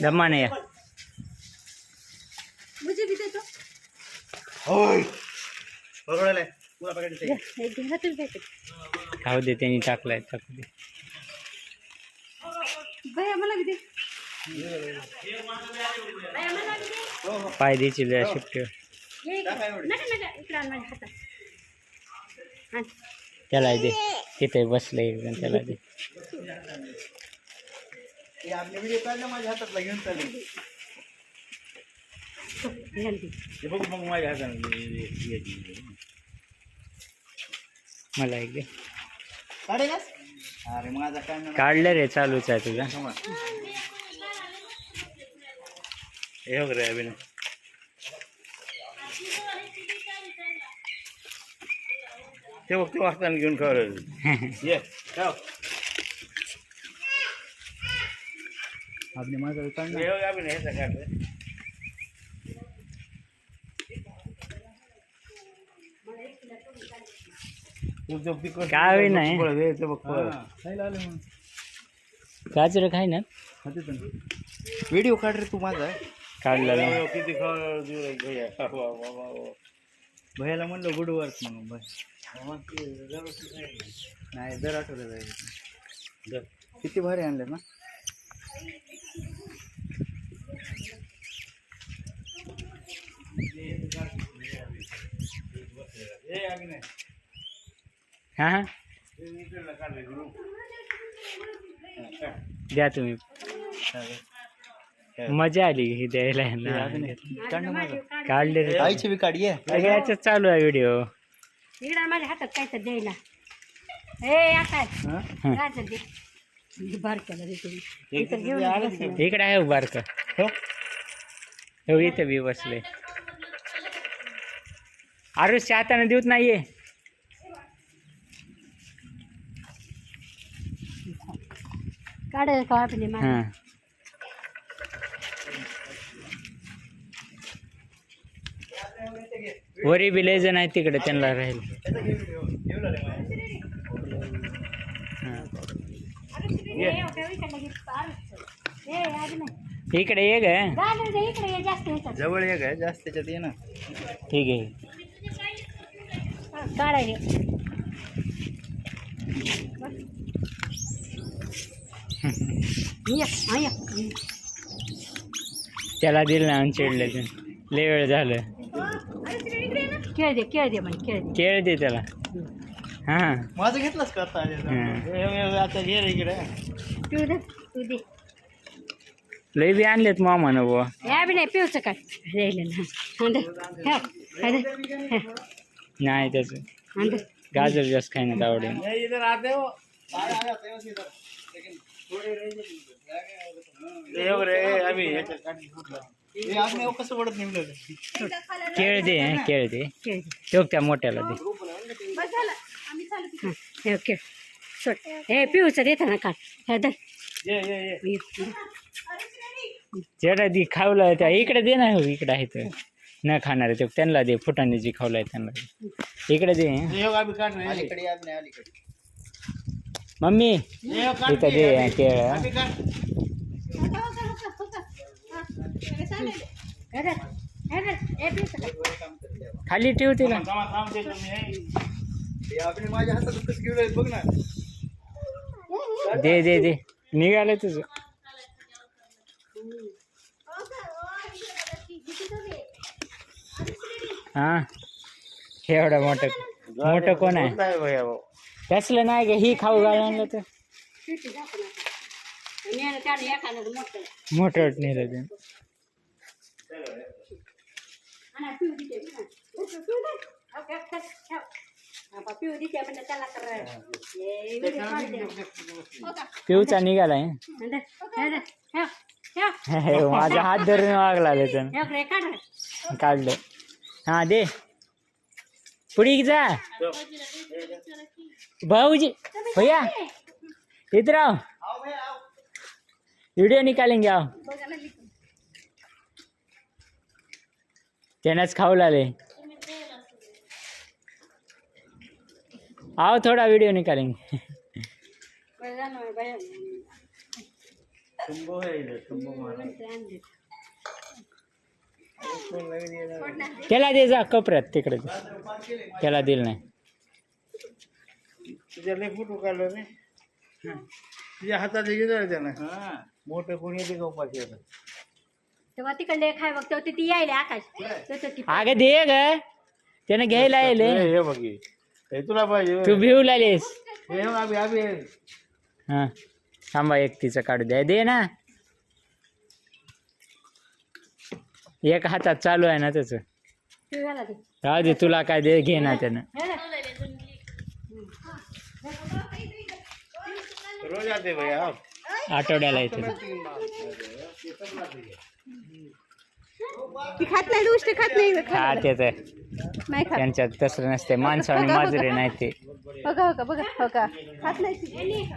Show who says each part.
Speaker 1: जमा नहीं है
Speaker 2: मुझे भी दे दो
Speaker 3: ओय बरोबर आहे पूरा पॅकेट दे
Speaker 2: एक घ्या तुम्ही पैकेट
Speaker 1: खाऊ दे त्यांनी टाकलाय टाकू दे
Speaker 2: भैया मला भी दे भैया मला भी दे
Speaker 1: पाय द्यायची शिफ्ट
Speaker 2: ये नका नका इकडे आण माझ्या हातात आण
Speaker 1: त्याला दे तिथे बसले एकदम त्याला दे
Speaker 3: हे आपले व्हिडिओ काढले माझ्या हातातला घेऊन चालले
Speaker 2: जल्दी
Speaker 3: हे बघ मग माझ्या हाताने
Speaker 1: मला एक दे
Speaker 3: काढेल अरे माझा काय नाही
Speaker 1: काढलं रे चालूच आहे तुझा
Speaker 3: हे बघ रे अभिनय ते बघ ते वाचताना घेऊन खरं ये ठेव
Speaker 1: आपले माझं काढलं
Speaker 3: हे बघ अभिनय हे सगळं
Speaker 1: काय नाही गाजर खाय ना
Speaker 3: व्हिडिओ काढ रे तू माझा
Speaker 1: काढलेला
Speaker 3: किती भैयाला म्हणलं गुड वर्क म्हणून नाही दर आठवलं जाईल किती भारी आणले ना
Speaker 1: हां हां द्या तुम्ही मजा आली ही द्यायला काढले रे
Speaker 3: आईची बी काढ ये
Speaker 1: याच्यात चालू आहे व्हिडिओ
Speaker 2: इकडे आण माझ्या हातात काय तर द्यायला ए आकाश गाजर दे बार केला दे तुम्ही इथं घेऊन बसला.
Speaker 1: इकडे आहे बारक हो इथे बी बसले आरुषच्या हाताने देऊत नाहीये
Speaker 2: काढ का आपली
Speaker 1: हां वरी बी लय जण आहे तिकडे त्यांना राहील इकडे ये ग
Speaker 2: इकडे ये जास्त ह्याच्यात.
Speaker 3: जवळ ये काय जास्त त्याच्यात ये ना
Speaker 1: ठीक आहे
Speaker 2: काढायला ये
Speaker 1: त्याला दिलं ना आणि चिडलं ते लय वेळ झालं
Speaker 2: केळ दे म्हणे केळ दे
Speaker 1: केळ दे त्याला हां
Speaker 3: माझं घेतलंच का आता आता घे रे इकडे
Speaker 2: तू दे तू दे
Speaker 1: लय बी आणलेत मामानं बुवा
Speaker 2: या बी नाही पिऊचं काय राहिलं ना
Speaker 1: नाही त्याचं गाजर जास्त खाण्यात आवडेल
Speaker 3: इधर आते हो कसं पडत निघलं
Speaker 1: केळ दे केळ दे ठेव त्या मोठ्याला दे
Speaker 2: ओके सोड हे पिऊचं देता ना काढ हे धर.
Speaker 1: जेवढा दी खावलं त्या इकडे दे ना हो इकडे आहे तर न खाणार ते त्यांना दे फुटाने जी खावलाय त्यांना दे. इकडे दे मम्मी इथं दे केळ
Speaker 2: हे धर. हे धर. हे पिऊचं काय
Speaker 1: खाली ठेव तिला
Speaker 3: माझ्या हातात कसं घेऊन बघ ना
Speaker 1: दे दे दे निघालं तुझं हां एवढं मोठं कोण आहे कसलं नाही ग ही खाऊ गाय आणलं तर मोठं नेलं ते पिऊचा निघालाय माझा हात धरून वागला त्याचं काढलं हां दे पुढे जा भाऊजी भैया इधर आओ वीडियो निकालेंगे आओ त्यानंच खाऊ लागले आओ थोड़ा वीडियो निकालेंगे
Speaker 3: तुंबो है इधर, तुंबो मारा. कोण नवीन येणार.
Speaker 1: त्याला दे जा कपऱ्यात तिकडे दे. त्याला दिलं नाही.
Speaker 3: तुझ्या लय फोटो काढलो रे. तुझ्या हातात घेऊन त्यानं. मोठं कोणी येते का उपाशी आता.
Speaker 2: तेव्हा तिकडले खाय बघ तेव्हा ती यायले आकाश तसं ती
Speaker 1: अगं दे ग त्यानं घ्यायला येईल
Speaker 3: हे बघ हे तुला पाहिजे.
Speaker 1: तू भिऊ लागलीस.
Speaker 3: हे बघ आबी
Speaker 1: हा थांबा एक तिचं काढू द्या दे ना. एक हातात चालू आहे ना त्याचं.
Speaker 2: तू घाला ते
Speaker 1: राहू दे तुला काय दे घे ना त्यानं.
Speaker 3: रोज आते भैया.
Speaker 1: आठवड्याला येते.
Speaker 2: ती खात नाही गोष्ट खात नाही
Speaker 1: खाते तर
Speaker 2: नाही खात
Speaker 1: त्यांच्यात तसं नसते. माणसं आणि माजरे नाही ते.
Speaker 2: बघा बघा बघा बघा खात नाही ती.